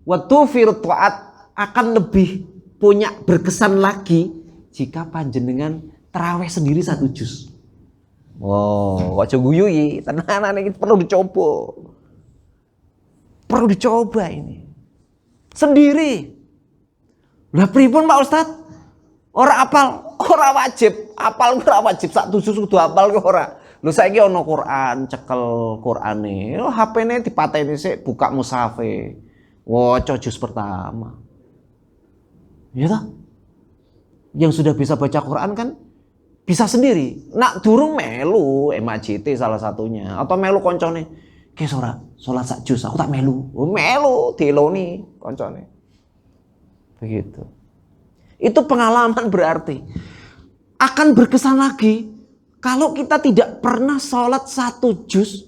wa tufiru ta'at, akan lebih punya berkesan lagi jika panjenengan tarawih sendiri 1 juz. Wow, aja guyu tenanan iki perlu dicoba. Perlu dicoba ini. Sendiri. Lah pripun Pak Ustaz? Ora apal, ora wajib. Apal ora wajib 1 juz kudu apal kok ora. Lho saiki ana Quran, cekel Qurane. HP-ne dipateni sik, buka mushafe. Waca juz pertama. Ya toh? Yang sudah bisa baca Quran kan bisa sendiri. Nak durung melu MAJT salah satunya atau melu koncone. Ki salat sak juz aku tak melu. Oh, melu diloni koncone. Begitu. Itu pengalaman berarti. Akan berkesan lagi kalau kita tidak pernah salat 1 juz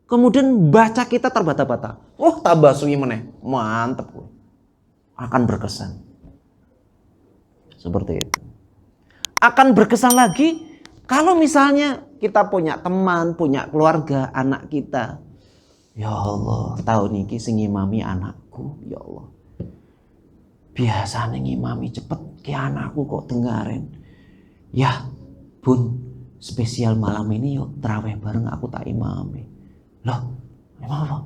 kemudian baca kita terbata-bata. Oh, tambah suwi meneh. Mantep. Akan berkesan. Seperti itu. Akan berkesan lagi kalau misalnya kita punya teman, punya keluarga, anak kita. Ya Allah, tahun ini sing ngimami anakku, ya Allah. Biasanya ngimami cepet ke anakku kok dengarin. Ya, Bun, spesial malam ini yuk tarawih bareng aku tak imami. Loh, emang apa?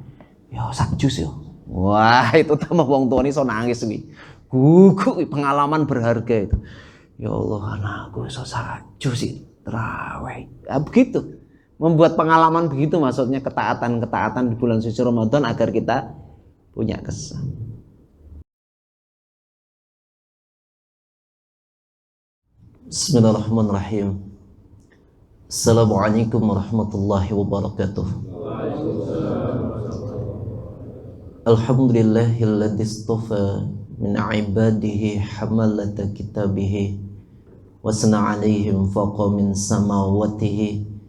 Ya sak juz yo. Wah, itu tambah wong tuane iso nangis iki. Guguk pengalaman berharga itu. Ya Allah, anakku iso sak juz iki tarawih. Nah, begitu. Membuat pengalaman begitu maksudnya ketaatan-ketaatan di bulan suci Ramadan agar kita punya kesan. Bismillahirrahmanirrahim. Assalamualaikum warahmatullahi wabarakatuh. Alhamdulillahilladzi istafa min ibadihi hamalata kitabihi wasna alaihim faqa min samawatihi.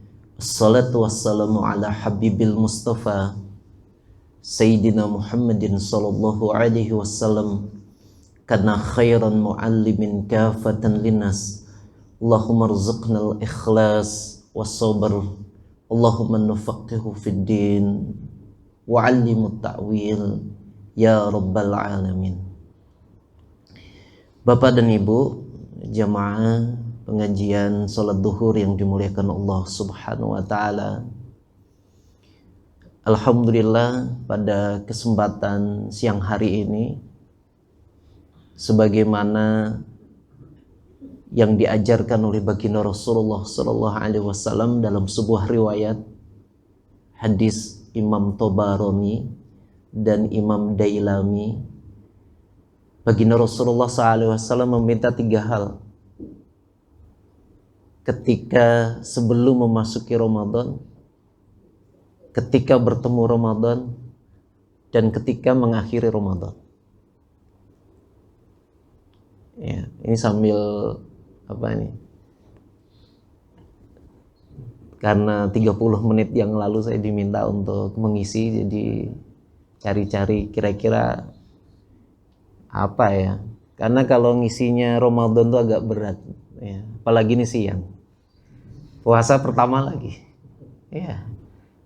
Assalatu wassalamu ala habibil mustafa Sayyidina Muhammadin sallallahu alaihi wasallam kana khairan muallimin kafatan linnas. Allahumma rzuqna al-ikhlas was-sabr. Allahumma nufaqihu fid din wa'allimut ta'wil ya rabbal alamin. Bapak dan Ibu jamaah pengajian salat duhur yang dimuliakan Allah Subhanahu wa taala. Alhamdulillah pada kesempatan siang hari ini sebagaimana yang diajarkan oleh baginda Rasulullah sallallahu alaihi wasallam dalam sebuah riwayat hadis Imam Tabarani dan Imam Dailami, baginda Rasulullah sallallahu alaihi wasallam meminta 3 hal ketika sebelum memasuki Ramadan, ketika bertemu Ramadan, dan ketika mengakhiri Ramadan. Ya, ini sambil apa ini? Karena 30 menit yang lalu saya diminta untuk mengisi, jadi cari-cari kira-kira apa ya? Karena kalau ngisinya Ramadan tuh agak berat, ya. Apalagi ini siang. Puasa pertama lagi, ya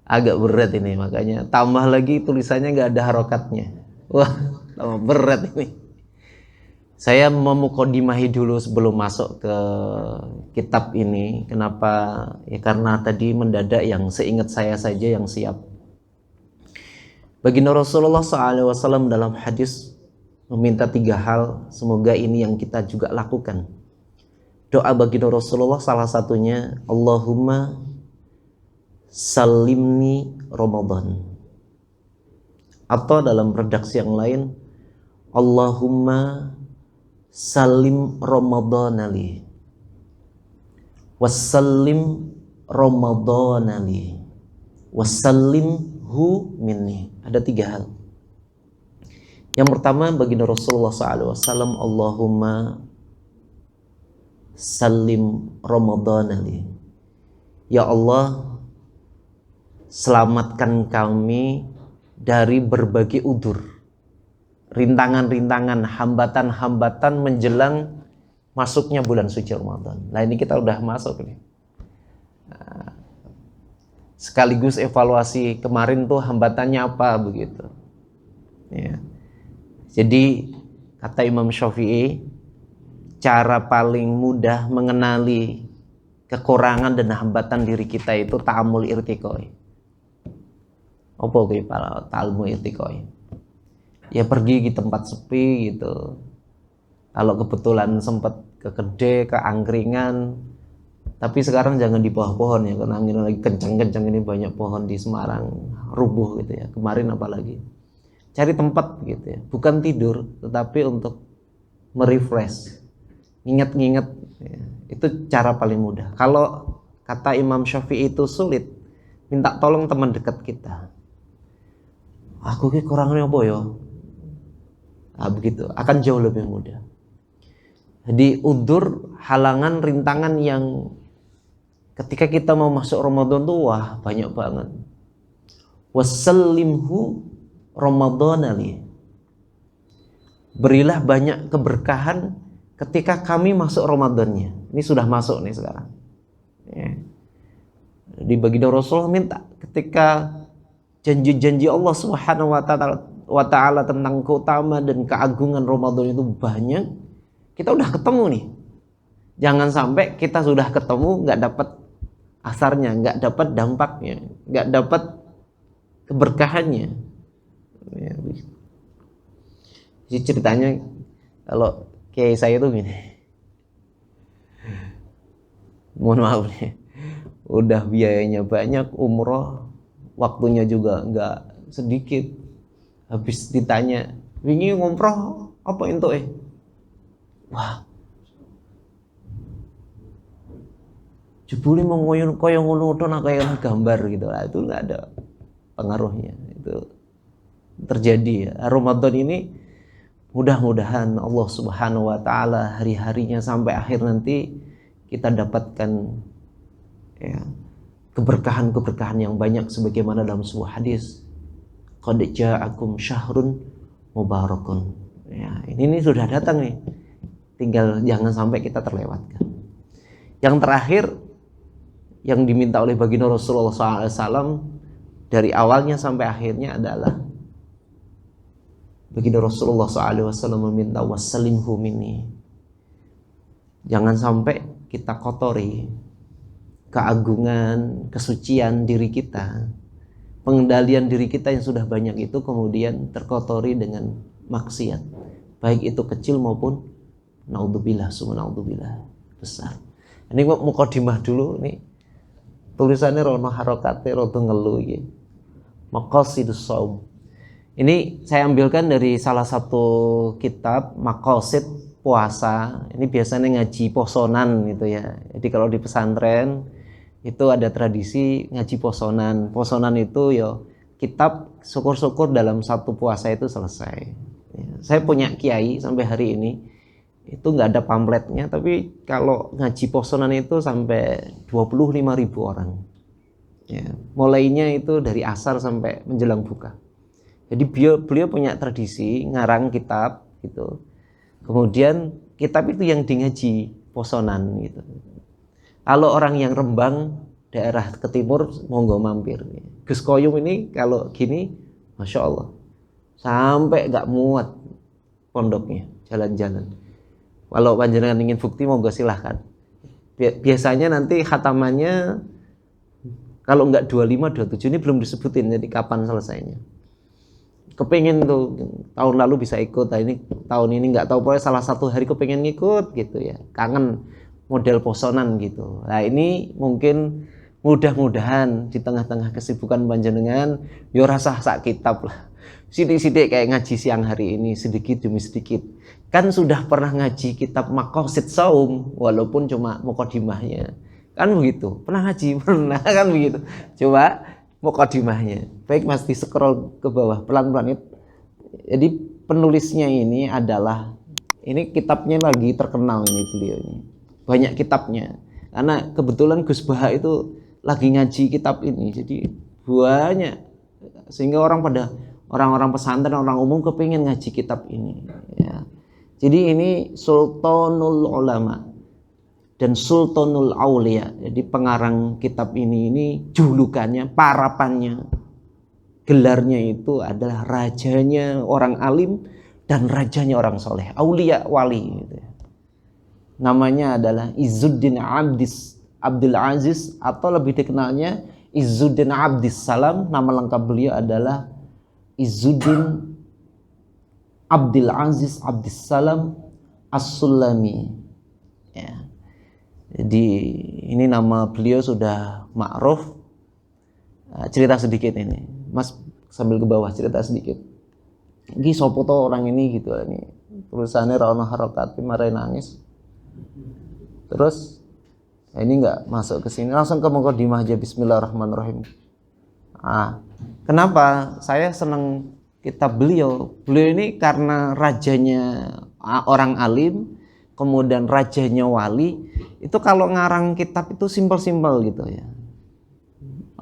agak berat ini, makanya tambah lagi tulisannya nggak ada harokatnya. Wah, tambah berat ini. Saya memukodimahi dulu sebelum masuk ke kitab ini. Kenapa? Ya karena tadi mendadak yang seingat saya saja yang siap. Baginda Rasulullah SAW dalam hadis meminta 3 hal. Semoga ini yang kita juga lakukan. Doa baginda Rasulullah salah satunya, Allahumma salimni Ramadan. Atau dalam redaksi yang lain, Allahumma salim Ramadanali wassalim Ramadanali wassalimhu minni. Ada 3 hal. Yang pertama baginda Rasulullah SAW, Allahumma salim Ramadanali. Ya Allah, selamatkan kami dari berbagai udzur, rintangan-rintangan, hambatan-hambatan menjelang masuknya bulan suci Ramadan. Nah ini kita udah masuk nih. Nah, sekaligus evaluasi kemarin tuh hambatannya apa begitu. Ya. Jadi kata Imam Syafi'i, cara paling mudah mengenali kekurangan dan hambatan diri kita itu ta'amul irtiqai. Apa kuwi ta'amul irtiqai? Ya pergi ke tempat sepi gitu. Kalau kebetulan sempat ke Kedai, ke angkringan, tapi sekarang jangan di bawah pohon ya, karena angin lagi kencang-kencang ini, banyak pohon di Semarang rubuh gitu ya. Kemarin apalagi. Cari tempat gitu ya, bukan tidur, tetapi untuk merefresh, nginget-nginget ya. Itu cara paling mudah. Kalau kata Imam Syafi'i itu sulit, minta tolong teman dekat kita. Aku ki kurangnya apa ya? Nah, begitu, akan jauh lebih mudah. Jadi udzur, halangan, rintangan yang ketika kita mau masuk Ramadan tuh wah banyak banget. Wasallimhu Ramadhanali. Berilah banyak keberkahan ketika kami masuk Ramadannya. Ini sudah masuk nih sekarang. Ya. Di baginda Rasulullah minta ketika janji-janji Allah Subhanahu wa taala tentang keutamaan dan keagungan Ramadan itu banyak, kita udah ketemu nih. Jangan sampai kita sudah ketemu nggak dapat asarnya, nggak dapat dampaknya, nggak dapat keberkahannya. Ya, jadi ceritanya kalau kiai saya tuh gini, mohon maaf nih, udah biayanya banyak, umroh, waktunya juga nggak sedikit. Habis ditanya, wingi ngumroh apa itu wah, jebule mau koyo ngono to nak kayak gambar gitu lah, itu nggak ada pengaruhnya. Itu terjadi ya. Ramadan ini mudah-mudahan Allah Subhanahu wa taala hari-harinya sampai akhir nanti kita dapatkan ya, keberkahan-keberkahan yang banyak sebagaimana dalam sebuah hadis, qad ja'akum syahrun mubarakun. Ya, ini sudah datang nih. Tinggal jangan sampai kita terlewatkan. Yang terakhir yang diminta oleh baginda Rasulullah SAW dari awalnya sampai akhirnya adalah baginda Rasulullah SAW meminta wassalimhu minni. Jangan sampai kita kotori keagungan, kesucian diri kita, pengendalian diri kita yang sudah banyak itu kemudian terkotori dengan maksiat, baik itu kecil maupun naudzubillah, summa naudzubillah besar. Ini mukadimah dulu nih. Tulisannya rono harokate rodo ngelu iki. Maqasidus shaum. Ini saya ambilkan dari salah satu kitab maqasid puasa. Ini biasanya ngaji posonan gitu ya. Jadi kalau di pesantren itu ada tradisi ngaji posonan. Posonan itu ya kitab syukur-syukur dalam satu puasa itu selesai. Ya, saya punya kiai sampai hari ini itu nggak ada pamfletnya, tapi kalau ngaji posonan itu sampai 25.000 orang. Ya, mulainya itu dari asar sampai menjelang buka. Jadi beliau punya tradisi ngarang kitab gitu. Kemudian kitab itu yang di ngaji posonan gitu. Kalau orang yang Rembang daerah ke timur monggo mampir. Gus Koyum ini kalau gini, masya Allah, sampai nggak muat pondoknya, jalan-jalan. Kalau panjenengan ingin bukti monggo silahkan. Biasanya nanti khatamannya kalau nggak 25, 27 ini belum disebutin, jadi kapan selesainya. Kepingin tuh tahun lalu bisa ikut, nah ini tahun ini nggak tahu, pokoknya salah satu hari kepingin ngikut gitu ya, kangen model posonan gitu. Nah ini mungkin mudah-mudahan di tengah-tengah kesibukan panjenengan yo rasa sak kitab lah, sidik-sidik kayak ngaji siang hari ini sedikit demi sedikit. Kan sudah pernah ngaji kitab Maqasid Shaum walaupun cuma mukadimahnya. Kan begitu. Pernah ngaji? Pernah kan begitu. Coba mukadimahnya. Baik Mas, di scroll ke bawah pelan-pelan itu. Jadi penulisnya ini adalah, ini kitabnya lagi terkenal ini beliau ini. Banyak kitabnya. Karena kebetulan Gus Baha itu lagi ngaji kitab ini. Jadi banyak, sehingga orang-orang pesantren, orang umum kepingin ngaji kitab ini ya. Jadi ini Sultanul Ulama dan Sultanul Aulia. Jadi pengarang kitab ini julukannya, parapannya, gelarnya itu adalah rajanya orang alim dan rajanya orang soleh, aulia wali gitu ya. Namanya adalah Izzuddin Abdul Aziz, atau lebih dikenalnya Izzuddin Abdis Salam. Nama lengkap beliau adalah Izzuddin Abdul Aziz Abdis Salam As-Sulami ya. Jadi ini nama beliau sudah ma'ruf. Cerita sedikit ini Mas, sambil ke bawah cerita sedikit. Ini sopo to orang ini gitu, ini tulisannya Rana Harokat marai nangis. Terus ini nggak masuk ke sini, langsung ke mukadimah aja. Bismillahirrahmanirrahim. Kenapa saya senang kitab beliau? Beliau ini karena rajanya orang alim, kemudian rajanya wali. Itu kalau ngarang kitab itu simpel-simpel gitu ya.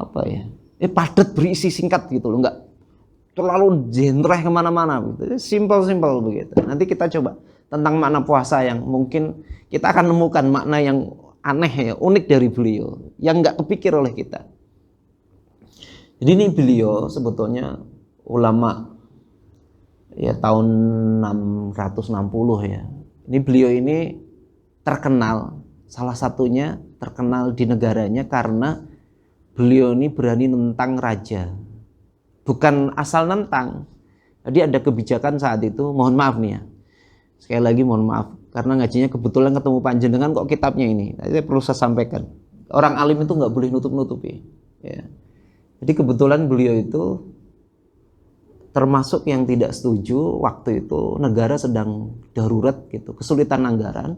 Apa ya? Padat, berisi, singkat gitu loh, nggak terlalu jenreh kemana-mana gitu. Simpel-simpel begitu. Nanti kita coba tentang makna puasa yang mungkin kita akan menemukan makna yang aneh ya, unik dari beliau yang nggak kepikir oleh kita. Jadi ini beliau sebetulnya ulama ya tahun 660 ya. Ini beliau ini terkenal, salah satunya terkenal di negaranya karena beliau ini berani nentang raja. Bukan asal nentang. Jadi ada kebijakan saat itu, mohon maaf nih ya. Sekali lagi mohon maaf, karena ngajinya kebetulan ketemu panjenengan kok kitabnya ini. Saya perlu saya sampaikan. Orang alim itu nggak boleh nutup-nutupi. Ya. Jadi kebetulan beliau itu termasuk yang tidak setuju waktu itu negara sedang darurat gitu, kesulitan anggaran.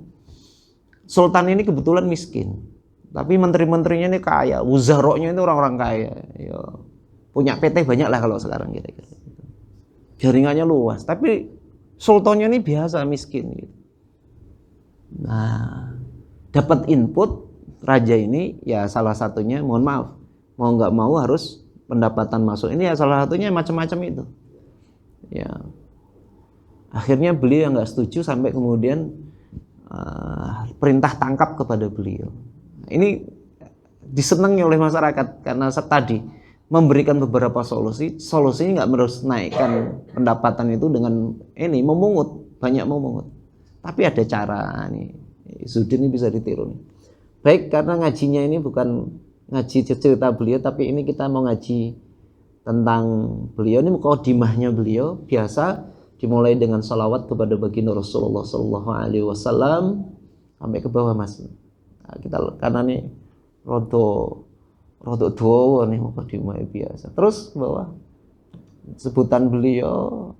Sultan ini kebetulan miskin, tapi menteri-menterinya ini kaya, wuzaroknya itu orang-orang kaya. Ya. Punya PT banyak lah kalau sekarang kira-kira. Jaringannya luas, tapi sultannya ini biasa miskin gitu. Nah, dapat input raja ini ya salah satunya, mohon maaf, mau nggak mau harus pendapatan masuk. Ini ya salah satunya macam-macam itu. Ya, akhirnya beliau yang nggak setuju sampai kemudian perintah tangkap kepada beliau. Ini disenangi oleh masyarakat karena tadi memberikan beberapa solusi. Solusinya nggak harus naikkan pendapatan itu dengan ini memungut, banyak memungut. Tapi ada cara nih, Izzuddin ini bisa ditiru nih. Baik, karena ngajinya ini bukan ngaji cerita beliau, tapi ini kita mau ngaji tentang beliau. Ini mukadimahnya beliau biasa dimulai dengan salawat kepada baginda Rasulullah Sallallahu Alaihi Wasallam sampai ke bawah mas. Nah, kita karena nih rodo doa nih mukadimah biasa. Terus ke bawah sebutan beliau.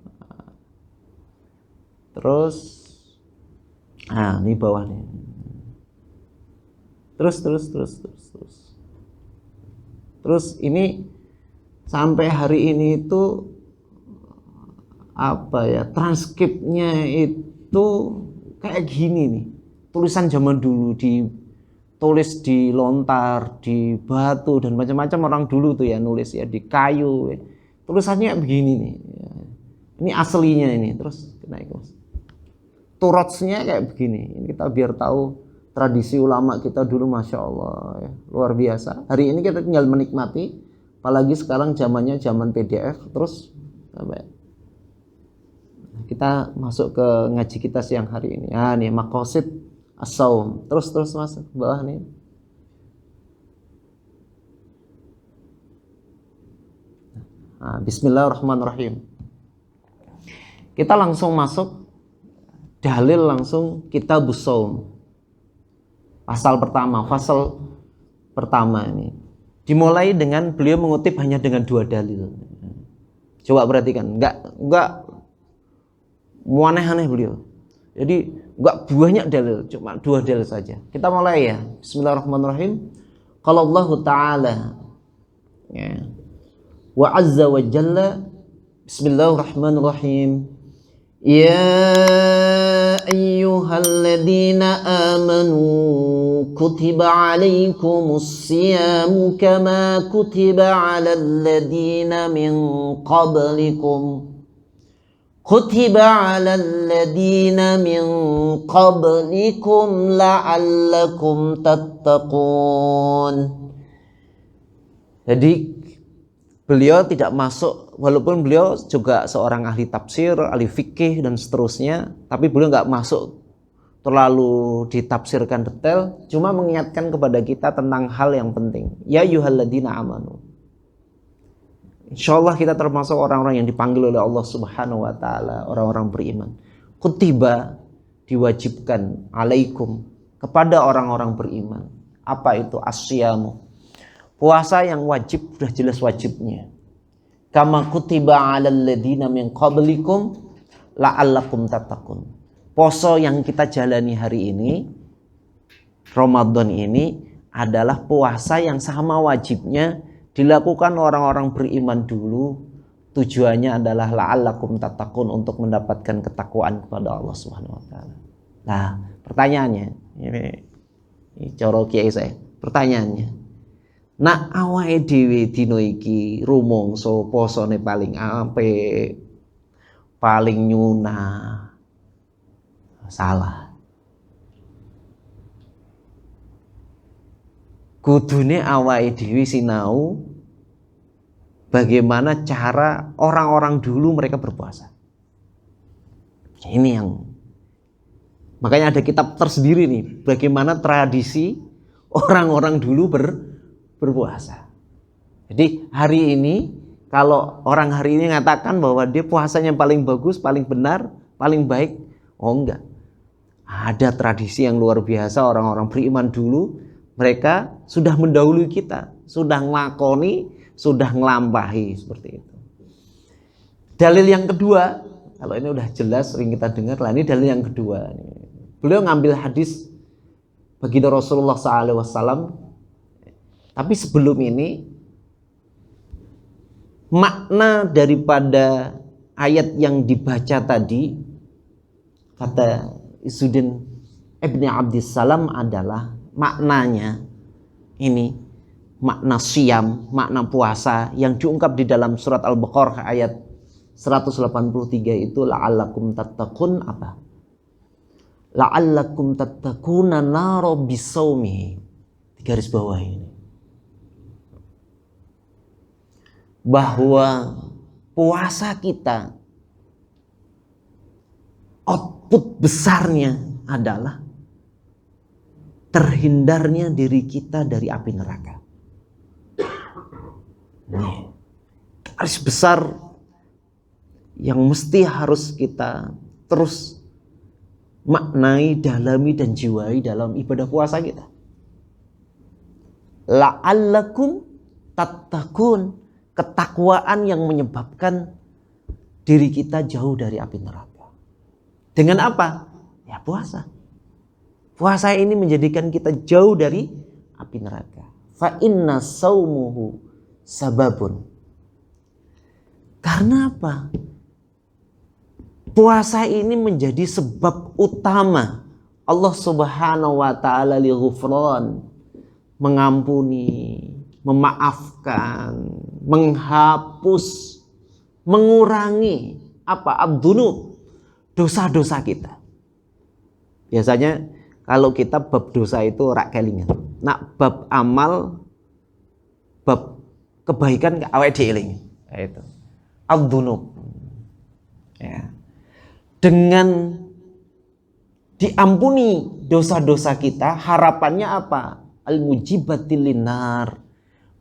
Terus ini bawah nih. Terus ini sampai hari ini itu apa ya, transkripnya itu kayak gini nih. Tulisan zaman dulu ditulis di lontar, di batu dan macam-macam orang dulu tuh ya nulis ya di kayu. Ya. Tulisannya begini nih. Ini aslinya ini. Terus naik mas. Turotsnya kayak begini. Ini kita biar tahu tradisi ulama kita dulu, masya Allah ya, luar biasa. Hari ini kita tinggal menikmati, apalagi sekarang zamannya zaman PDF. Terus kita masuk ke ngaji kita siang hari ini. Nih maqasid as-saum. Terus mas ke bawah nih. Bismillahirrahmanirrahim. Kita langsung masuk dalil, langsung kitabus shaum. Fasal pertama ini dimulai dengan beliau mengutip hanya dengan 2 dalil. Coba perhatikan, enggak aneh-aneh beliau. Jadi enggak banyak dalil, cuma 2 dalil saja. Kita mulai ya. Bismillahirrahmanirrahim. Qala Allah Ta'ala ya. Wa azza wa jalla. Bismillahirrahmanirrahim. Ya ayyuhalladzina amanu kutiba alaikumus siyamu kama kutiba alal ladzina min qablikum la'allakum tattaqun. Jadi beliau tidak masuk walaupun beliau juga seorang ahli tafsir, ahli fikih dan seterusnya, tapi beliau nggak masuk terlalu ditafsirkan detail, cuma mengingatkan kepada kita tentang hal yang penting. Ya ayyuhalladzina amanu. Insyaallah kita termasuk orang-orang yang dipanggil oleh Allah Subhanahu wa taala, orang-orang beriman. Kutiba, diwajibkan, alaikum, kepada orang-orang beriman. Apa itu asyamu? Puasa yang wajib, sudah jelas wajibnya. Kama kutiba 'alal ladzina min qablikum la'allakum tattaqun. Poso yang kita jalani hari ini, Ramadan ini, adalah puasa yang sama wajibnya dilakukan orang-orang beriman dulu. Tujuannya adalah la'allakum tattaqun, untuk mendapatkan ketakwaan kepada Allah Subhanahu wa taala. Nah, pertanyaannya, ini cara kiai saya. Pertanyaannya, nak awake dhewe dina iki rumangsa posone paling apik, paling nyunah. Salah. Kudune awake dhewe sinau bagaimana cara orang-orang dulu mereka berpuasa. Ini yang makanya ada kitab tersendiri nih, bagaimana tradisi orang-orang dulu berpuasa. Jadi hari ini kalau orang hari ini mengatakan bahwa dia puasanya paling bagus, paling benar, paling baik, oh enggak. Ada tradisi yang luar biasa orang-orang beriman dulu, mereka sudah mendahului kita, sudah ngelakoni, sudah ngelampahi seperti itu. Dalil yang kedua, kalau ini udah jelas sering kita dengar, lah ini dalil yang kedua. Beliau ngambil hadis baginda Rasulullah SAW. Tapi sebelum ini, makna daripada ayat yang dibaca tadi, kata Izzuddin Ibni Abdissalam, adalah maknanya ini, makna siyam, makna puasa yang diungkap di dalam surat Al-Baqarah ayat 183 itu, la'allakum tattaqun apa? La'allakum tattaquna naro bisawmi. Di garis bawah ini. Bahwa puasa kita output besarnya adalah terhindarnya diri kita dari api neraka. Nih, garis besar yang mesti harus kita terus maknai, dalami dan jiwai dalam ibadah puasa kita. La'allakum tattaqun, ketakwaan yang menyebabkan diri kita jauh dari api neraka. Dengan apa? Ya puasa. Puasa ini menjadikan kita jauh dari api neraka. Fa inna saumuhu sababun. Karena apa? Puasa ini menjadi sebab utama Allah Subhanahu wa taala li ghufran, mengampuni, memaafkan, menghapus, mengurangi apa? Ad-dzunub, dosa-dosa kita. Biasanya kalau kita bab dosa itu rak kelingan. Nak bab amal, bab kebaikan awake dhewe eling. Itu. Ad-dzunub. Ya. Dengan diampuni dosa-dosa kita, harapannya apa? Al-mujibatil linar.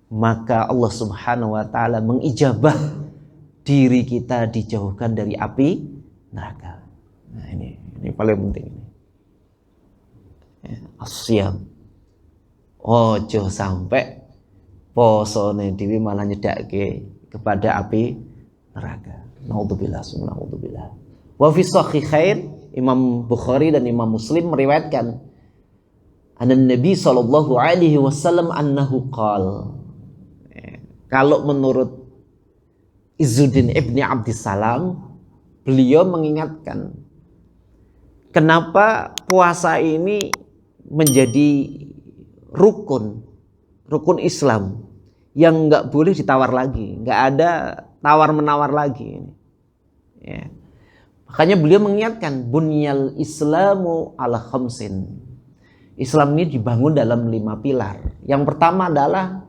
Maka Allah Subhanahu wa taala mengijabah diri kita dijauhkan dari api neraka. Nah, ini paling penting ini. Asyam. Ojo sampai posone dhewe malah nyedake kepada api neraka. Naudzubillah, naudzubillah. Wa fi sahihain, Imam Bukhari dan Imam Muslim meriwayatkan an Nabi sallallahu alaihi wasallam annahu qala. Kalau menurut Izzuddin Ibni Abdissalam, beliau mengingatkan kenapa puasa ini menjadi rukun Islam yang nggak boleh ditawar lagi, nggak ada tawar menawar lagi. Ya. Makanya beliau mengingatkan bunyal Islamu ala khamsin. Islam ini dibangun dalam 5 pilar. Yang pertama adalah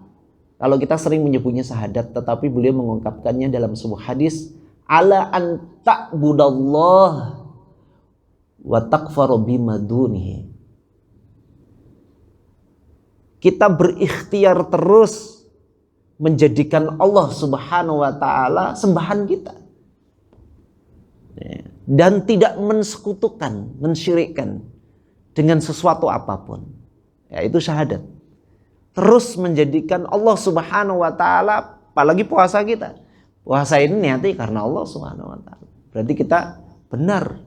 Kalau kita sering menyebutnya syahadat, tetapi beliau mengungkapkannya dalam sebuah hadis, ala an ta'budallah wa takfaru bima dunihi. Kita berikhtiar terus menjadikan Allah Subhanahu wa taala sembahan kita. Dan tidak mensekutukan, mensyirikkan dengan sesuatu apapun. Yaitu syahadat. Terus menjadikan Allah Subhanahu wa taala, apalagi puasa kita. Puasa ini niati karena Allah Subhanahu wa taala. Berarti kita benar.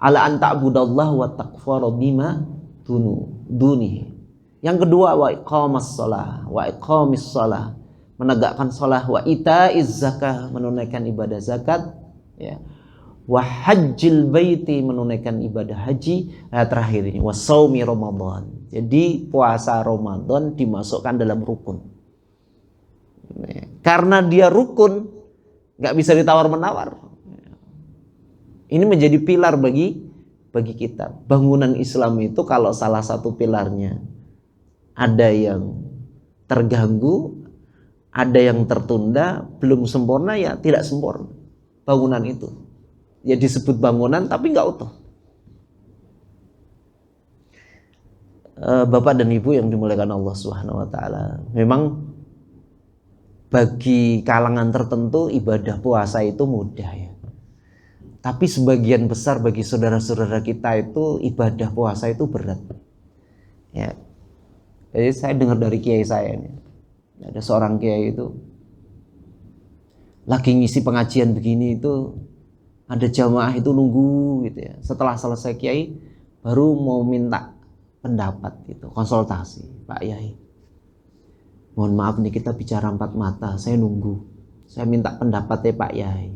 Ala an ta'budallah wa takfara bima dunihi. Yang kedua, wa iqamas shalah, wa iqamis shalah, menegakkan shalah, wa itaiz zakah, menunaikan ibadah zakat, ya. Wa hajjil baiti, menunaikan ibadah haji. Terakhir ini, wa shaumi ramadan. Jadi puasa Ramadan dimasukkan dalam rukun. Karena dia rukun, nggak bisa ditawar-menawar. Ini menjadi pilar bagi kita. Bangunan Islam itu kalau salah satu pilarnya ada yang terganggu, ada yang tertunda, belum sempurna, ya tidak sempurna bangunan itu. Ya disebut bangunan tapi nggak utuh. Bapak dan Ibu yang dimuliakan Allah Subhanahu wa taala, memang bagi kalangan tertentu ibadah puasa itu mudah ya. Tapi sebagian besar bagi saudara-saudara kita itu ibadah puasa itu berat. Ya. Jadi saya dengar dari kiai saya nih. Ada seorang kiai itu lagi ngisi pengajian begini itu ada jamaah itu nunggu gitu ya. Setelah selesai kiai baru mau minta pendapat gitu, konsultasi. Pak Yai, mohon maaf nih kita bicara empat mata, saya nunggu. Saya minta pendapatnya Pak Yai.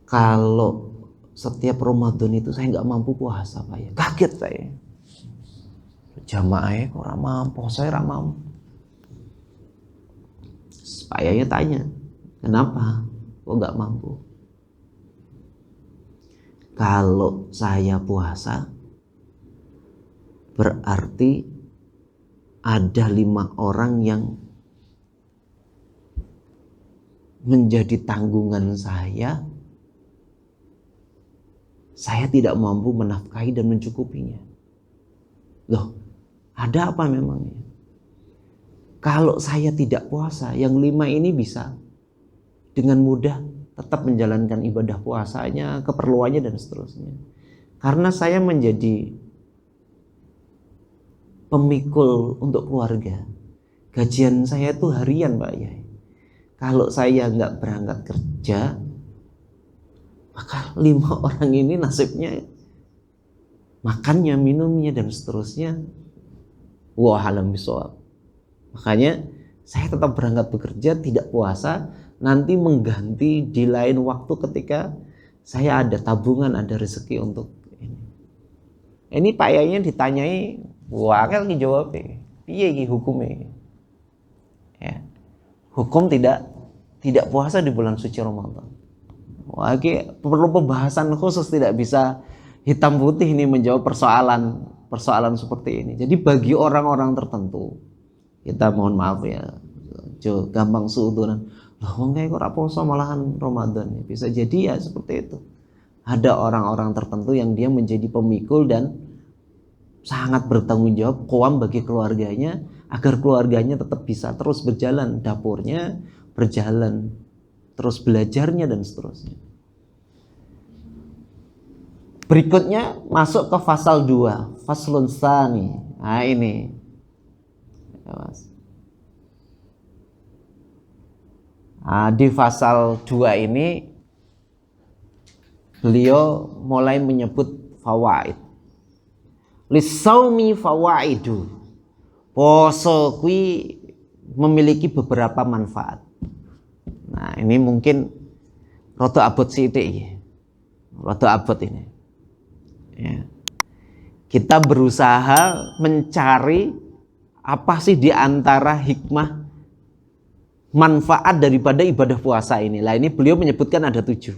Kalau setiap Ramadan itu saya nggak mampu puasa Pak Yai. Kaget saya. Jamaahnya orang mampu, saya nggak mampu. Pak Yai tanya, kenapa kok nggak mampu? Kalau saya puasa berarti ada 5 orang yang menjadi tanggungan saya tidak mampu menafkahi dan mencukupinya. Loh, ada apa memangnya? Kalau saya tidak puasa, yang 5 ini bisa dengan mudah tetap menjalankan ibadah puasanya, keperluannya dan seterusnya. Karena saya menjadi pemikul untuk keluarga. Gajian saya itu harian Pak Yai. Kalau saya nggak berangkat kerja, maka 5 orang ini nasibnya makannya, minumnya dan seterusnya. Wah, alam bisawab. Makanya saya tetap berangkat bekerja, tidak puasa, nanti mengganti di lain waktu ketika saya ada tabungan, ada rezeki untuk ini. Ini Pak Yainya ditanyai, wah kan dijawab, piye iki hukumnya? Ya. Hukum tidak puasa di bulan suci Ramadan. Wah, ini perlu pembahasan khusus, tidak bisa hitam putih ini menjawab persoalan seperti ini. Jadi bagi orang-orang tertentu, kita mohon maaf ya, gampang suudunan. Loh, wong kayak kok ora poso malahan Ramadan. Bisa jadi ya seperti itu. Ada orang-orang tertentu yang dia menjadi pemikul dan sangat bertanggung jawab, qawam bagi keluarganya, agar keluarganya tetap bisa terus berjalan, dapurnya berjalan, terus belajarnya dan seterusnya. Berikutnya masuk ke pasal 2, faslun tsani. Nah ini. Ya, Mas. Nah, di pasal 2 ini beliau mulai menyebut fawaid. Lisaumi fawaidu. Poso kui memiliki beberapa manfaat. Nah, ini mungkin rada abot sithik. Rada abot ini. Ya. Kita berusaha mencari apa sih di antara hikmah manfaat daripada ibadah puasa ini. Lah ini beliau menyebutkan ada 7.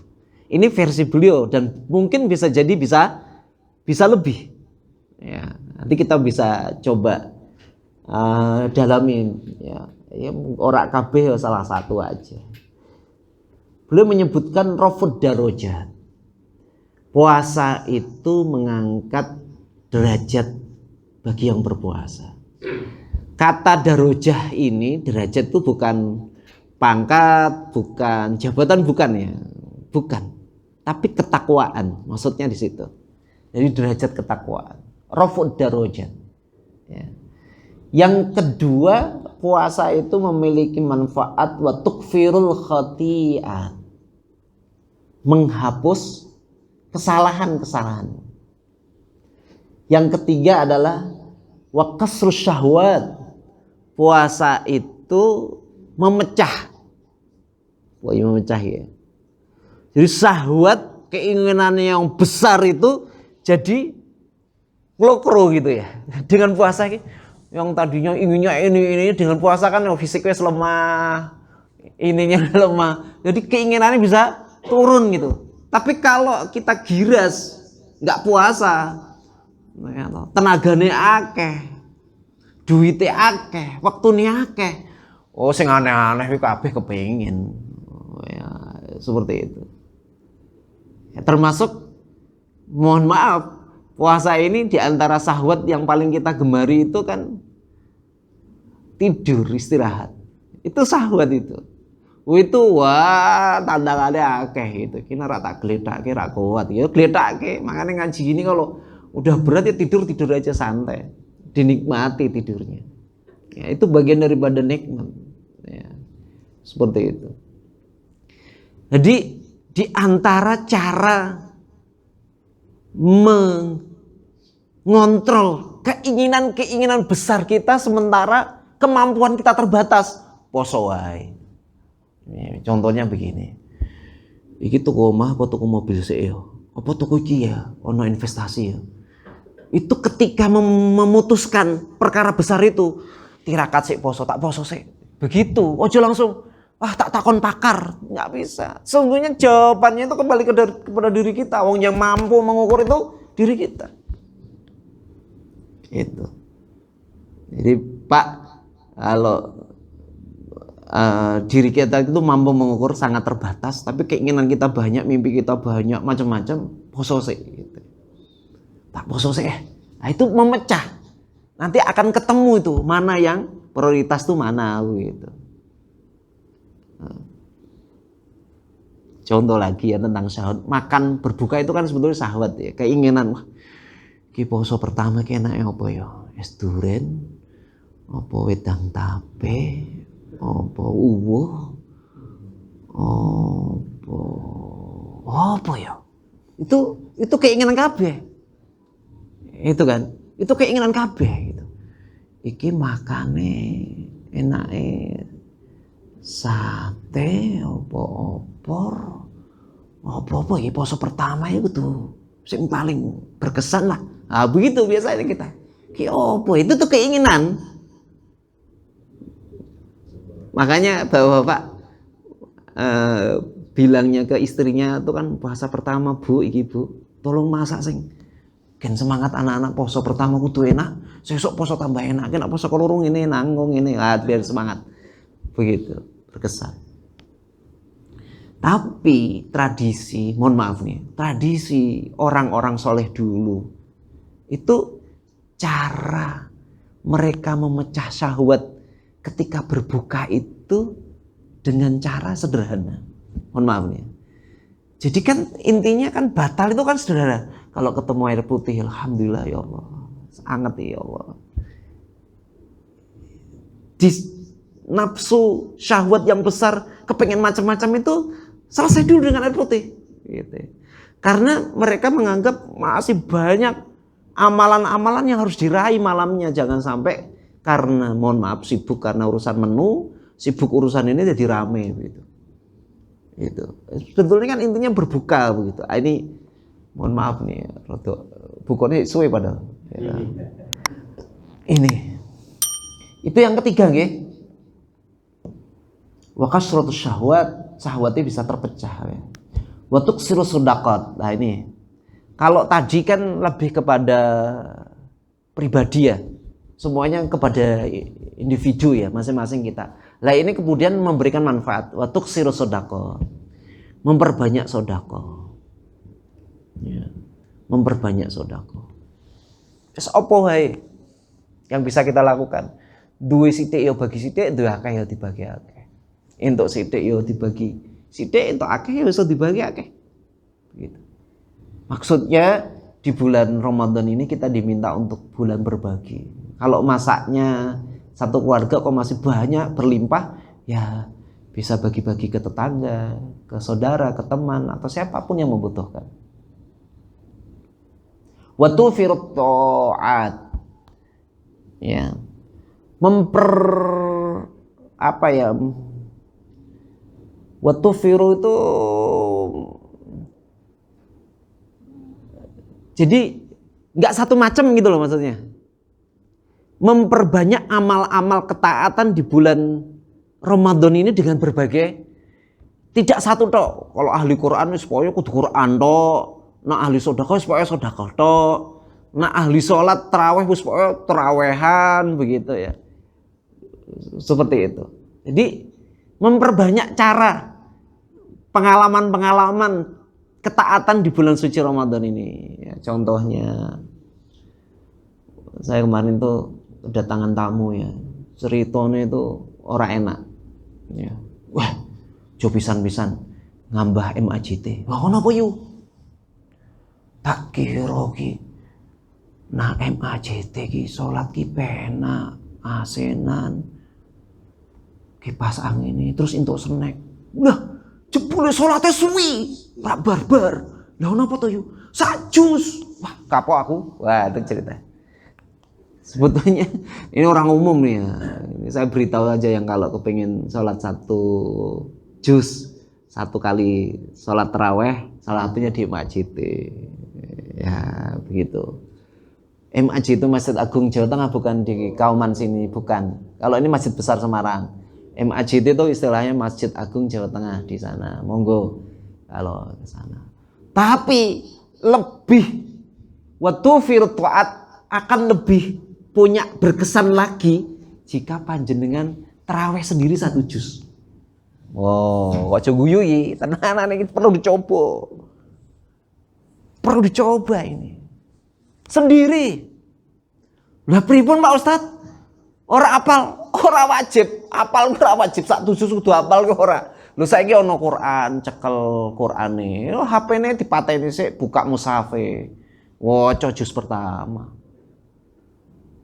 Ini versi beliau dan mungkin bisa jadi bisa lebih. Ya, nanti kita bisa coba dalamin ya. Ora kabeh salah satu aja. Beliau menyebutkan rafud darajat. Puasa itu mengangkat derajat bagi yang berpuasa. Kata darajah ini, derajat itu bukan pangkat, bukan jabatan, bukan ya, bukan. Tapi ketakwaan, maksudnya di situ. Jadi derajat ketakwaan, rafud darajat. Ya. Yang kedua, puasa itu memiliki manfaat wa tukfirul khati'at, menghapus kesalahan-kesalahan. Yang ketiga adalah wa kasrus syahwat, puasa itu memecah, memecah ya. Jadi syahwat, keinginan yang besar itu jadi klokro gitu ya. Dengan puasa yang tadinya inginnya ini dengan puasa kan fisiknya lemah, ininya lemah. Jadi keinginannya bisa turun gitu. Tapi kalau kita giras nggak puasa, tenagane akeh, duitnya akeh, waktunya akeh. Oh, sing aneh-aneh kuwi kabeh kepengin. Ya, seperti itu. Ya, termasuk mohon maaf, puasa ini diantara syahwat yang paling kita gemari itu kan tidur, istirahat. Itu syahwat itu. Itu wah tandangannya akeh gitu. Kina ra tak gledake ra kuat. Ya gledake, makanya ngaji ini kalau udah berat ya tidur aja santai. Dinikmati tidurnya. Ya, itu bagian daripada nikmat. Ya, seperti itu. Jadi di antara cara mengontrol keinginan besar kita sementara kemampuan kita terbatas, poso wae. Contohnya begini. Iki tuku omah apa tuku mobil sik ya? Apa tuku iki ya? Ono investasi ya. Itu ketika memutuskan perkara besar itu, tirakat sik poso, tak poso sik. Begitu. Ojo langsung tak takon pakar, nggak bisa. Sesungguhnya jawabannya itu kembali kepada diri kita. Wong yang mampu mengukur itu diri kita. Itu. Jadi Pak, kalau diri kita itu mampu mengukur sangat terbatas, tapi keinginan kita banyak, mimpi kita banyak, macam-macam, poso sih gitu. Tak poso sih nah itu memecah, nanti akan ketemu itu mana yang prioritas tuh mana gitu. Contoh lagi ya tentang syahwat, makan berbuka itu kan sebetulnya syahwat ya, keinginan. Wah, ki poso pertama ki enake apa ya? Es duren, apa wedang tape, apa uwuh, apa ya? Itu keinginan kabeh. Itu kan, itu keinginan kabeh gitu. Iki makane enake sate, apa opor, apa iki poso pertama itu tuh sing paling berkesan lah. Nah, begitu biasanya kita. Ki opo itu tuh keinginan. Makanya bapak-bapak bilangnya ke istrinya itu kan puasa pertama Bu, iki Bu, tolong masak sing gen semangat anak-anak poso pertama kudu enak, sesuk poso tambah enak, nek poso kelurung ini nanggung ini, biar semangat. Begitu, berkesan. Tapi tradisi, mohon maaf nih, tradisi orang-orang soleh dulu itu cara mereka memecah syahwat ketika berbuka itu dengan cara sederhana. Mohon maaf nih. Jadi kan intinya kan batal itu kan sederhana. Kalau ketemu air putih, alhamdulillah ya Allah, anget ya Allah. Di nafsu syahwat yang besar, kepengen macam-macam itu selesai dulu dengan air putih. Gitu. Karena mereka menganggap masih banyak amalan-amalan yang harus diraih malamnya. Jangan sampai karena mohon maaf sibuk karena urusan menu, sibuk urusan ini jadi rame gitu. Gitu. Sebetulnya kan intinya berbuka begitu. Ini mohon maaf nih, bukunya suwe padahal. Ya. Ini. Itu yang ketiga nggih. Wa kasratus syahwat, syahwatnya bisa terpecah ya. Wa tuksirus shadaqat. Nah ini. Kalau tadi kan lebih kepada pribadi ya. semuanya kepada individu ya, masing-masing kita. Lah ini kemudian memberikan manfaat. Wa tuksiru sodako, memperbanyak sodako. Ya. Memperbanyak sodako. Wis apa wae yang bisa kita lakukan? Duwe sithik ya bagi sithik, duwe akeh ya dibagi akeh. Entuk sithik ya dibagi sithik, entuk akeh ya iso dibagi akeh. Begitu. Maksudnya di bulan Ramadan ini kita diminta untuk bulan berbagi. Kalau masaknya satu keluarga kok masih banyak berlimpah, ya bisa bagi-bagi ke tetangga, ke saudara, ke teman atau siapapun yang membutuhkan. Wa tufirut ta'at. Ya. Wa tufiru itu jadi nggak satu macam gitu loh maksudnya. Memperbanyak amal-amal ketaatan di bulan Ramadan ini dengan berbagai, tidak satu tok. Kalau ahli Quran wis pokoke kudu Quran tok, nah ahli sedekah wis pokoke sedekah tok, nah ahli salat tarawih wis pokoke tarawehan begitu ya. Seperti itu. Jadi memperbanyak cara pengalaman-pengalaman ketaatan di bulan suci Ramadan ini. Ya, contohnya saya kemarin tuh kedatangan tamu ya, ceritanya itu orang enak. Ya. Wah, jo pisan-pisan ngambah MAJT. Wah, kenapa yuk? Tak kira ki. Nah MAJT ki salat ki penak, asenan, kipas angin ini, terus entuk snack. Lah, jebule salate suwi, rak barbar. Lah kenapa to yuk? Sak jus. Wah, kapok aku. Wah, itu cerita. Sebetulnya ini orang umum nih ya. Ini saya beritahu aja yang kalau kepengen sholat satu juz, satu kali sholat taraweh, salah satunya di MAJT. Ya begitu. MAJ itu Masjid Agung Jawa Tengah, bukan di Kauman sini, bukan. Kalau ini Masjid Besar Semarang. MAJT itu istilahnya Masjid Agung Jawa Tengah di sana. Monggo kalau ke sana. Tapi lebih waktu virtual akan lebih punya berkesan lagi jika panjenengan taraweh sendiri satu juz. Wow, ojo guyu iki, tenanan iki perlu dicoba. Perlu dicoba ini. Sendiri. Lah pripun Pak Ustaz? Ora apal, ora wajib. Apal ora wajib, satu juz kudu apal ki ora. Lho saiki ana Quran, cekel Qurane. HP-ne dipateni sik, buka mushafe. Waca juz pertama.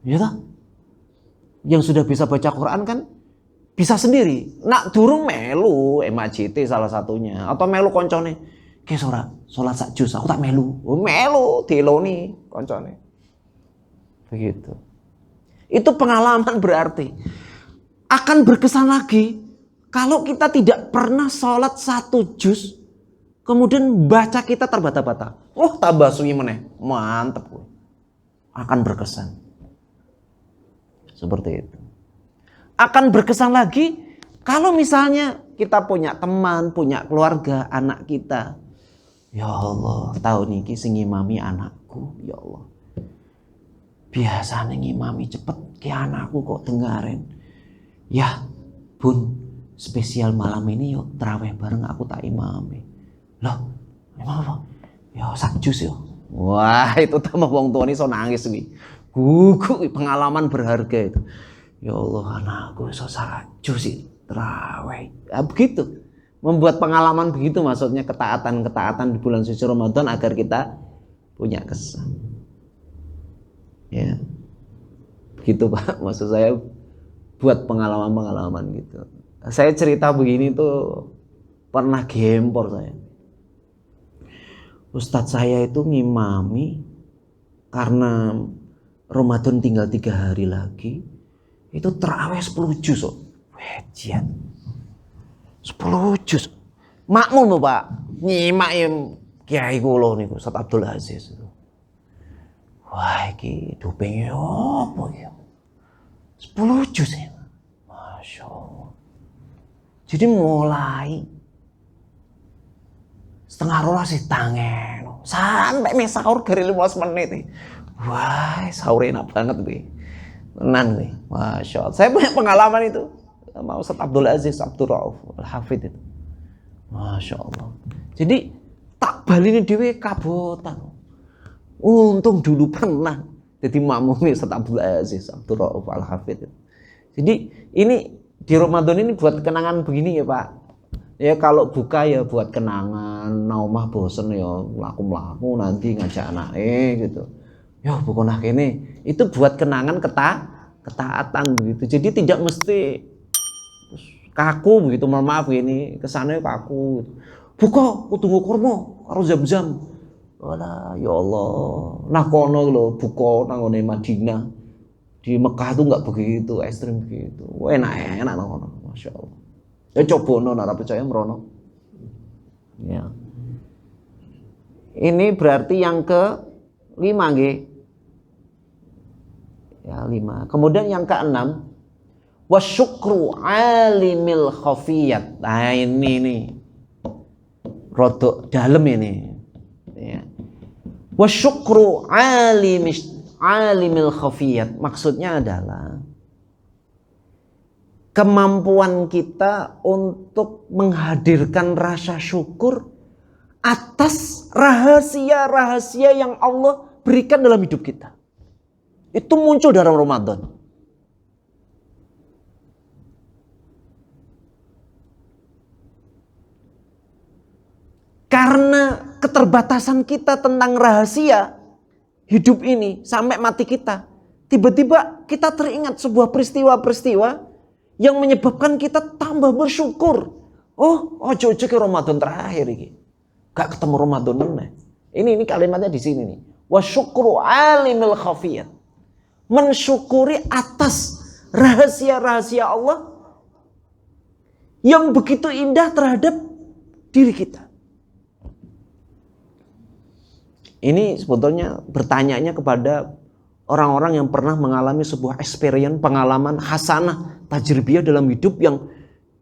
Ya toh? Yang sudah bisa baca Quran kan bisa sendiri. Nak durung melu MAJT salah satunya, atau melu koncone, "Ki ora salat sak juz, aku tak melu." Oh, melu diloni koncone. Begitu. Itu pengalaman berarti. Akan berkesan lagi kalau kita tidak pernah salat satu juz, kemudian baca kita terbata-bata. Oh, tambah suwi meneh. Mantep. Akan berkesan. Seperti itu. Akan berkesan lagi kalau misalnya kita punya teman, punya keluarga, anak kita. Ya Allah, tahun ini sing ngimami anakku, ya Allah. Biasanya ngimami cepet ke anakku kok dengarin. Ya, Bun, spesial malam ini yuk tarawih bareng aku tak imami. Loh, emang apa? Ya sak juz yo. Wah, itu tambah wong tuane iso nangis iki. Gugu pengalaman berharga itu. Ya Allah, anakku iso saju sih tarawih. Nah, begitu. Membuat pengalaman begitu maksudnya ketaatan-ketaatan di bulan suci Ramadan agar kita punya kesan. Ya. Begitu Pak, maksud saya buat pengalaman-pengalaman gitu. Saya cerita begini tuh pernah gempor saya. Ustadz saya itu ngimami karena Ramadan tinggal 3 hari lagi, itu tarawih 10 juz. Wejian 10 juz. Makmum Pak, nyimak Kiai kula niku Ustaz Abdul Aziz. Wah, iki dupenge apa ya? 10 juz ya. Masya Allah. Jadi mulai setengah 12 tangen sampai sahur dari 15 menit. Wah, sahur enak banget gue. Tenan nih, Masya Allah. Saya punya pengalaman itu sama Ustaz Abdul Aziz Abdul Rauf Al-Hafidh itu. Masya Allah. Jadi tak balini dhewe kabotan. Untung dulu pernah jadi makmumnya Ustaz Abdul Aziz Abdul Rauf Al-Hafidh. Jadi ini di Ramadan ini buat kenangan begini ya Pak. Ya kalau buka ya buat kenangan, naumah bosen ya mlaku-mlaku nanti ngajak anake gitu. Ya pokoknya kene itu buat kenangan ketaatan begitu. Jadi tidak mesti kaku begitu, mohon maaf ini kesannya kaku gitu. Buka kudu kurma karo Zam-Zam. Walah ya Allah. Nah kono lho buka nang ngene Madinah. Di Mekah itu enggak begitu ekstrim begitu. Enak nang kono, Masya Allah. Ya coba ora percaya merono. Ya. Ini berarti yang ke-5 nggih. Ya 5. Kemudian yang ke-6 wasyukru alimil khafiyat. Nah ini nih. Rodok dalam ini. Ya. Wasyukru alimil khafiyat. Maksudnya adalah kemampuan kita untuk menghadirkan rasa syukur atas rahasia-rahasia yang Allah berikan dalam hidup kita. Itu muncul dalam Ramadan. Karena keterbatasan kita tentang rahasia hidup ini sampai mati kita, tiba-tiba kita teringat sebuah peristiwa-peristiwa yang menyebabkan kita tambah bersyukur. Oh, ojo ke Ramadan terakhir ini. Gak ketemu Ramadan meneh. Ini kalimatnya di sini nih. Wa syukru alimil khafiyat. Mensyukuri atas rahasia-rahasia Allah yang begitu indah terhadap diri kita. Ini sebetulnya bertanyanya kepada orang-orang yang pernah mengalami sebuah experience, pengalaman hasanah, tajribiyah dalam hidup yang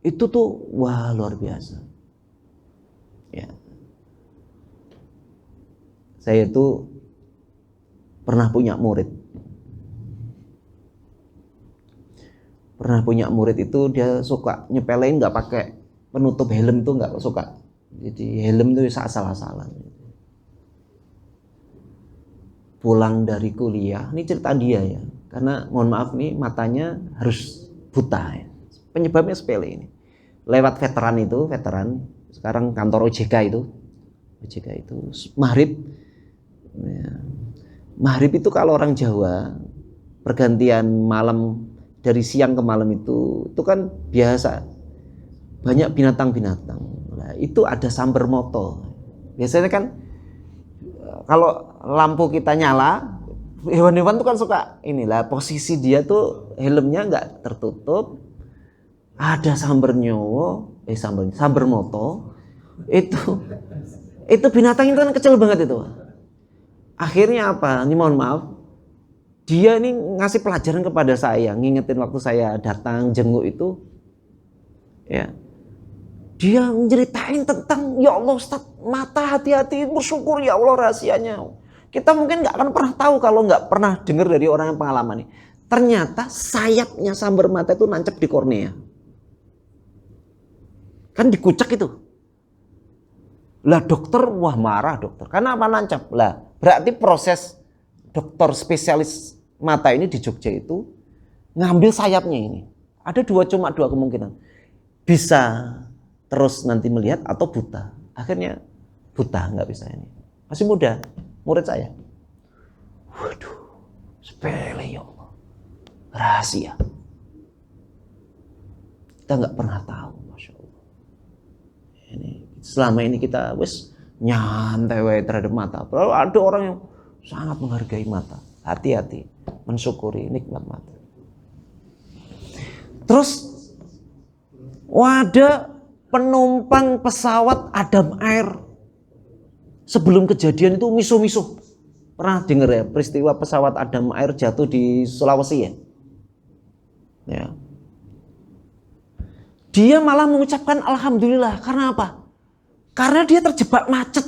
itu tuh wah luar biasa. Ya. Saya itu pernah punya murid. Itu dia suka nyepelein nggak pakai penutup helm tuh nggak suka. Jadi helm tuh asal-asalan. Pulang dari kuliah, ini cerita dia ya, karena mohon maaf nih matanya harus buta ya. Penyebabnya sepele ini. Lewat veteran, sekarang kantor OJK itu maghrib. Ya. Maghrib itu kalau orang Jawa pergantian malam dari siang ke malam itu kan biasa banyak binatang-binatang. Nah, itu ada samber moto. Biasanya kan kalau lampu kita nyala, hewan-hewan tuh kan suka inilah posisi dia tuh helmnya nggak tertutup, ada samber moto, itu binatang itu kan kecil banget itu. Akhirnya apa? Ini mohon maaf, dia ini ngasih pelajaran kepada saya, ngingetin waktu saya datang jenguk itu, ya. Dia menceritain tentang ya Allah Ustaz, mata hati-hati bersyukur ya Allah rahasianya. Kita mungkin nggak akan pernah tahu kalau nggak pernah dengar dari orang yang pengalaman ini. Ternyata sayapnya sambar mata itu nancep di kornea. Kan dikucek itu. Lah dokter, wah marah dokter. Karena apa nancep? Lah berarti proses dokter spesialis mata ini di Jogja itu ngambil sayapnya ini. Ada cuma dua kemungkinan. Bisa terus nanti melihat atau buta. Akhirnya buta, nggak bisa ini. Masih muda, murid saya. Waduh, sepele ya Allah. Rahasia. Kita nggak pernah tahu, Masya Allah. Selama ini kita wis nyantai terhadap mata. Padahal ada orang yang sangat menghargai mata. Hati-hati, mensyukuri nikmat mata. Terus ada penumpang pesawat Adam Air sebelum kejadian itu misuh-misuh. Pernah dengar ya peristiwa pesawat Adam Air jatuh di Sulawesi ya? Ya. Dia malah mengucapkan alhamdulillah. Karena apa? Karena dia terjebak macet.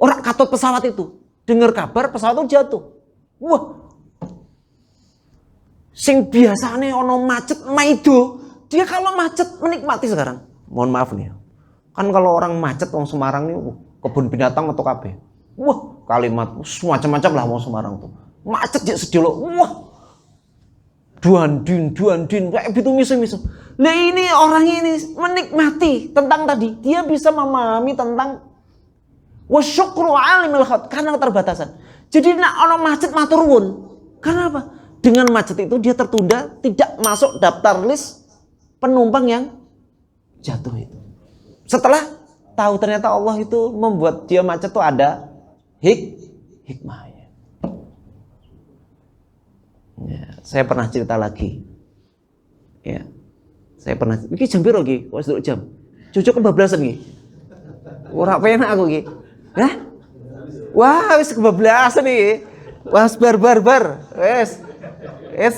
Orang katut pesawat itu dengar kabar pesawat itu jatuh. Wah, Sing biasane ono macet maido, dia kalau macet menikmati sekarang. Mohon maaf nih. Kan kalau orang macet wong Semarang nih kebun binatang atau kabeh. Wah, kalimat macam-macam lah wong Semarang tuh. Macet dia sedih loh. Wah. Duandin, kayak gitu miso-miso. Lah ini orang ini menikmati tentang tadi. Dia bisa memahami tentang wasyukru alimil khat karena keterbatasan. Jadi nak ono macet matur nuwun. Karena apa? Dengan macet itu dia tertunda, tidak masuk daftar list penumpang yang jatuh itu. Setelah tahu ternyata Allah itu membuat dia macet itu ada hikmahnya. Ya, saya pernah cerita lagi. Ya. Saya pernah iki jam piro iki? Wis nduk jam. Cucuk kebablasan iki. Ora penak aku iki. Hah? Wah, wis kebablasan iki. Wah, bar. Wis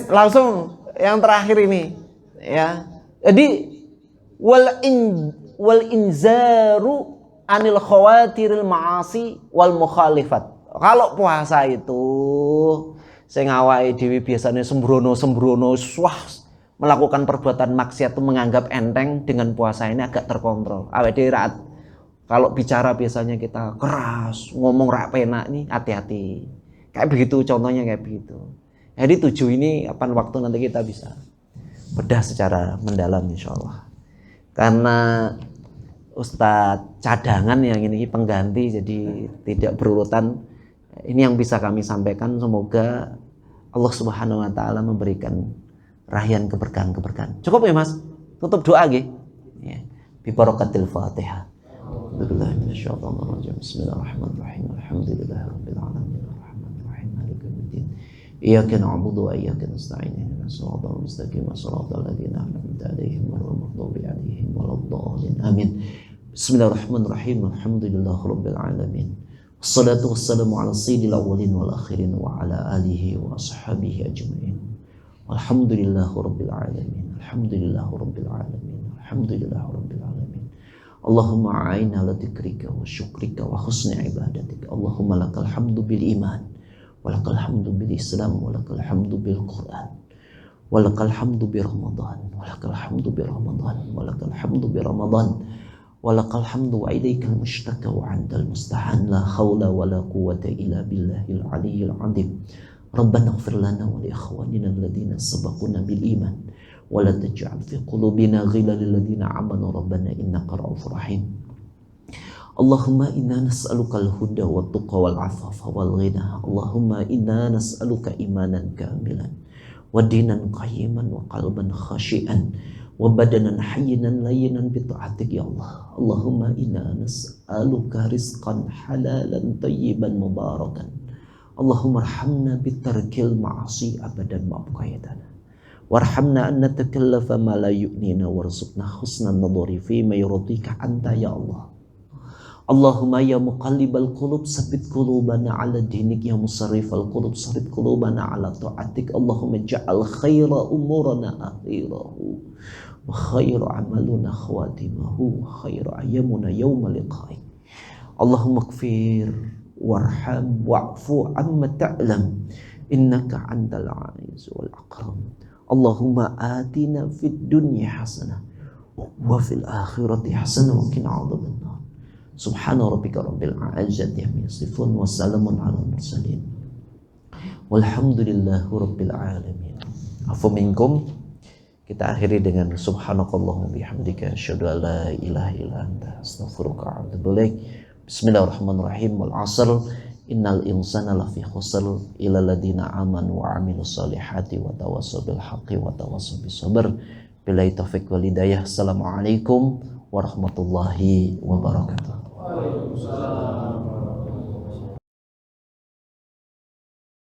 langsung yang terakhir ini. Ya. Jadi wal inzaru anil khawatiril ma'asi wal mukhalifat. Kalau puasa itu sing awake dhewe biasanya sembrono wah melakukan perbuatan maksiat itu menganggap enteng, dengan puasa ini agak terkontrol. Awake dhewe kalau bicara biasanya kita keras, ngomong rak penak nih, hati-hati. Kayak begitu contohnya kayak begitu. Jadi 7 ini kapan waktu nanti kita bisa bedah secara mendalam insyaallah. Karena Ustadz cadangan yang ini pengganti jadi tidak berurutan. Ini yang bisa kami sampaikan. Semoga Allah Subhanahu wa taala memberikan rahian keberkahan. Cukup ya Mas? Tutup doa nggih. Ya. Bi barakatil Fatihah. Bismillahirrahmanirrahim. Alhamdulillahirabbil alamin. Arrahmanirrahim. Maliki yaumiddin. Iyyaka na'budu wa iyyaka nasta'in. Ihdinas siratal mustaqim. Shiratal ladzina an'amta 'alaihim ghairil maghdubi 'alaihim waladdallin. Amin. Bismillahirrahmanirrahim. Alhamdulillahirabbil alamin. Wassalatu wassalamu ala sayyidil awwalin wal akhirin wa ala alihi wa ashabihi ajma'in. Walhamdulillahirabbil alamin. Alhamdulillahirabbil alamin. Alhamdulillahirabbil alamin. Allahumma a'inna ala dzikrika wa syukrika wa husni ibadatik. Allahumma lakal hamdu bil iman, wa lakal hamdu bil islam, wa lakal hamdu bil Qur'an, wa lakal hamdu bi Ramadan, wa lakal hamdu bi Ramadan, wa lakal hamdu bi Ramadan. Walakal hamdu wa ilaikal mushtaka wa antal musta'an. La hawla wa la quwwata illa billahil aliyyil azim. Rabbana ighfir lana wa li ikhwanina alladhina sabaquna bil iman wa la taj'al fi qulubina ghillan lil ladzina amanu rabbana innaka ra'ufur rahim. Allahumma inna nas'aluka al-huda wat tuqa wal 'afafa wal ghina. Allahumma inna nas'aluka imanan kamilan wa dinan qayyiman wa qalban khashi'an wa badanan hayyinan layyinan bi ta'atik ya Allah. Allahumma inna nas'aluka rizqan halalan tayyiban mubarakan. Allahumma arhamna bi tarkil ma'asi abadan ma abqaytana. Warhamna an natakallafa ma la yu'nina warzuqna husnan nadhari fi ma yurdika anta ya Allah. Allahumma ya muqallibal qulub sabbit qulubana ala dinik, ya musarrifal qulub sarrif qulubana ala ta'atik. Allahumma ja'al khaira umurana akhirahu wa khairu amaluna khawatimahu wa khairu ayyamuna yawma liqa'ik. Allahumma ighfir warham wa'fu amma ta'lam innaka antal aziz wal akram. Allahumma atina fid dunya hasanah wa fil akhirati hasanah wa qina adzabannar. Subhana rabbika rabbil izzati amma yasifun wa salamun alal mursalin walhamdulillahi rabbil alamin. Afu minkum. Kita akhiri dengan subhanakallahumma bihamdika asyhadu an la ilaha illa anta astaghfiruka wa atubu ilaik. Bismillahirrahmanirrahim. Wal 'asr innal insana lafi khusr illa alladziina amanu wa 'amilus solihati wa tawassaw bil haqqi wa tawassaw bis sabr. Billahi taufiq wal hidayah. Assalamualaikum warahmatullahi wabarakatuh.